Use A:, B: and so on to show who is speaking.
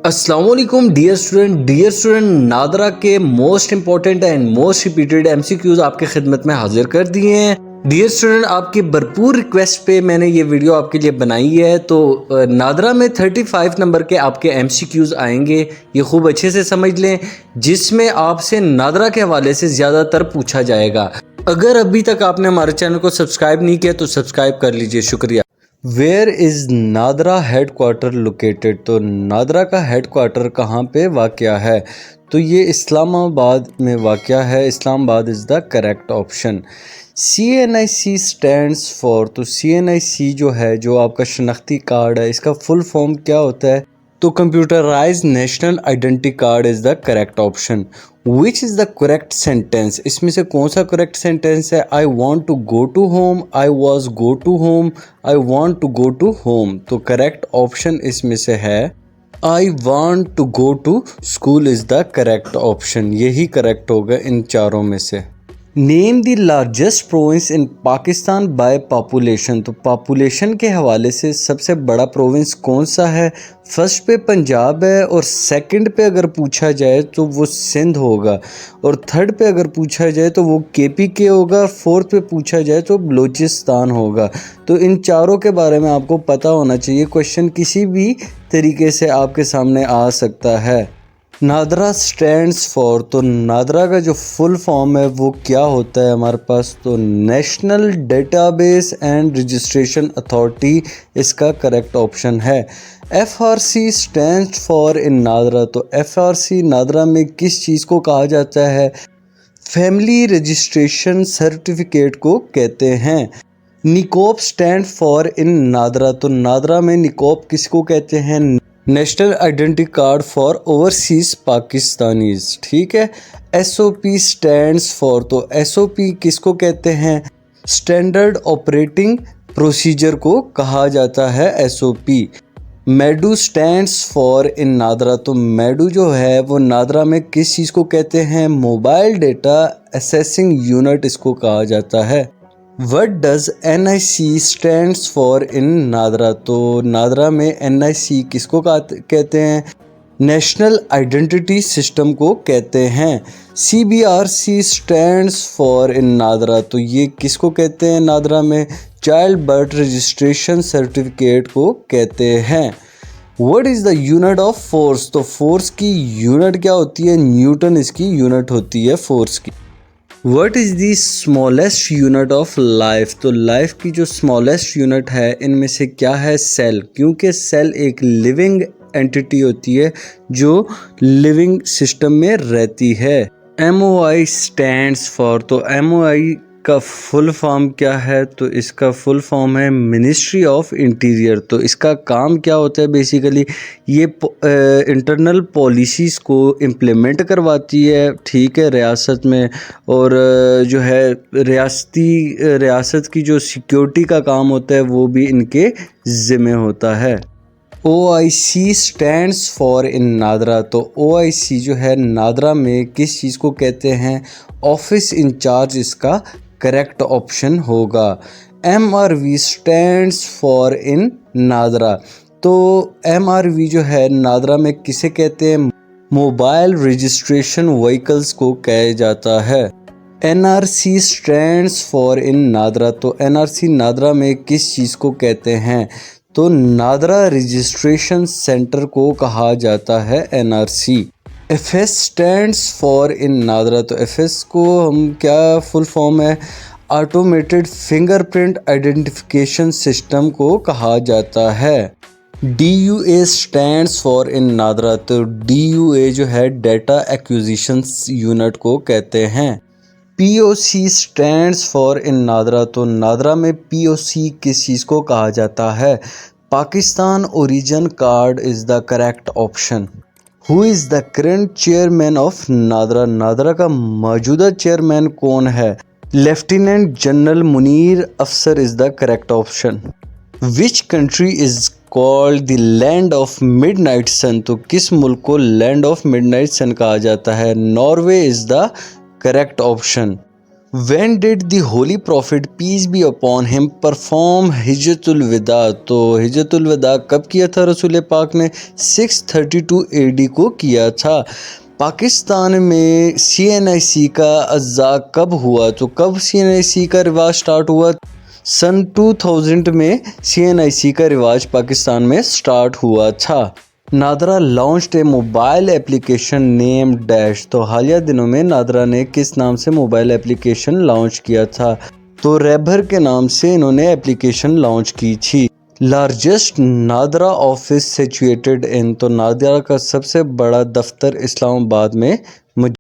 A: अस्सलाम वालेकुम dear student NADRA के most important and most repeated MCQs आपके खिदमत में हाजिर कर दिए हैं। डियर स्टूडेंट, आपकी भरपूर रिक्वेस्ट पे मैंने ये वीडियो आपके लिए बनाई है। तो नादरा में 35 नंबर के आपके एमसीक्यूज आएंगे, ये खूब अच्छे से समझ लें, जिसमें आपसे नादरा के हवाले से ज़्यादातर पूछा जाएगा। अगर अभी तक आपने हमारे चैनल को सब्सक्राइब नहीं किया तो सब्सक्राइब कर लीजिए, शुक्रिया। Where is NADRA head quarter located? तो नादरा का हेड क्वार्टर कहाँ पे वाक़या है? तो ये इस्लामाबाद में वाक़या है। Islamabad is the correct option. CNIC stands for, तो CNIC जो है, जो आपका शनाख्ती कार्ड है, इसका फुल फॉर्म क्या होता है? तो computerize national identity card is the correct option. Which is the correct sentence? इसमें से कौन सा करेक्ट सेंटेंस है? I want to go to home, I was go to home, I want to go to home. तो correct option इसमें से है I want to go to school is the correct option. यही correct होगा इन चारों में से। Name the largest province in Pakistan by population. तो पॉपुलेशन के हवाले से सबसे बड़ा प्रोविंस कौन सा है? फर्स्ट पे पंजाब है, और सेकंड पे अगर पूछा जाए तो वो सिंध होगा, और थर्ड पे अगर पूछा जाए तो वो KPK होगा, फोर्थ पे पूछा जाए तो बलूचिस्तान होगा। तो इन चारों के बारे में आपको पता होना चाहिए। क्वेश्चन किसी भी तरीके से आपके सामने आ सकता है। नादरा स्टैंड्स फॉर, तो नादरा का जो फुल फॉर्म है वो क्या होता है हमारे पास? तो national database and registration authority इसका करेक्ट ऑप्शन है। FRC stands for in NADRA, तो FRC नादरा में किस चीज़ को कहा जाता है? फैमिली रजिस्ट्रेशन सर्टिफिकेट को कहते हैं। निकोप स्टैंड फॉर इन नादरा, तो नादरा में निकोप किसको कहते हैं? National identity card for overseas Pakistanis. ठीक है। SOP स्टैंड्स फॉर, तो SOP किसको कहते हैं? स्टैंडर्ड ऑपरेटिंग प्रोसीजर को कहा जाता है SOP। मेडू स्टैंड्स फॉर इन नादरा, तो मेडू जो है वो नादरा में किस चीज़ को कहते हैं? मोबाइल डेटा असेसिंग यूनिट इसको कहा जाता है। What does NIC stands for in NADRA? तो नादरा में NIC किसको कहते हैं? नेशनल आइडेंटिटी सिस्टम को कहते हैं। CBRC stands for in NADRA, तो ये किसको कहते हैं? नादरा में चाइल्ड बर्थ रजिस्ट्रेशन सर्टिफिकेट को कहते हैं। What is the unit of force? तो फोर्स की यूनिट क्या होती है? न्यूटन इसकी यूनिट होती है फोर्स की। What is the smallest unit of life? तो लाइफ की जो स्मॉलेस्ट यूनिट है इनमें से क्या है? सेल, क्योंकि सेल एक लिविंग एंटिटी होती है जो लिविंग सिस्टम में रहती है। MOI स्टैंड्स फॉर, तो MOI का फुल फॉर्म क्या है? तो इसका फुल फॉर्म है मिनिस्ट्री ऑफ इंटीरियर। तो इसका काम क्या होता है? बेसिकली ये इंटरनल पॉलिसीज़ को इम्प्लीमेंट करवाती है, ठीक है, रियासत में, और जो है रियासत की जो सिक्योरिटी का काम होता है वो भी इनके ज़िम्मे होता है। OIC stands for in NADRA, तो OIC जो है नादरा में किस चीज़ को कहते हैं? ऑफिस इंचार्ज इसका करेक्ट ऑप्शन होगा। MRV stands for in NADRA, तो MRV जो है नादरा में किसे कहते हैं? मोबाइल रजिस्ट्रेशन व्हीकल्स को कहा जाता है। NRC stands for in NADRA, तो NRC नादरा में किस चीज़ को कहते हैं? तो नादरा रजिस्ट्रेशन सेंटर को कहा जाता है NRC। FS stands for in NADRA, तो FS को हम क्या फुल फॉर्म है? ऑटोमेटेड फिंगरप्रिंट आइडेंटिफिकेशन सिस्टम को कहा जाता है। DUA stands for in NADRA, तो DUA जो है डेटा एक्विजिशन यूनिट को कहते हैं। POC stands for in NADRA, तो नादरा में POC किस चीज़ को कहा जाता है? Pakistan origin card is the correct option. Who is the current chairman of NADRA? NADRA का मौजूदा चेयरमैन कौन है? Lieutenant general Munir Afsar is the correct option. Which country is called the land of midnight sun? तो किस मुल्क को लैंड ऑफ मिडनाइट सन कहा जाता है? Norway is the correct option. When did the Holy Prophet peace be upon him perform हिजतुल विदा? तो हिजतुल विदा कब किया था रसूल पाक ने? 632 AD को किया था। पाकिस्तान में CNIC का अज़्ज़ा कब हुआ? तो कब CNIC का रिवाज स्टार्ट हुआ? सन 2000 में CNIC का रिवाज पाकिस्तान में स्टार्ट हुआ था। नादरा लॉन्च्ड ए मोबाइल एप्लीकेशन नेम डैश। तो हालिया दिनों में नादरा ने किस नाम से मोबाइल एप्लीकेशन लॉन्च किया था? तो रैबर के नाम से इन्होंने एप्लीकेशन लॉन्च की थी। Largest NADRA office situated in. तो नादरा का सबसे बड़ा दफ्तर इस्लामाबाद में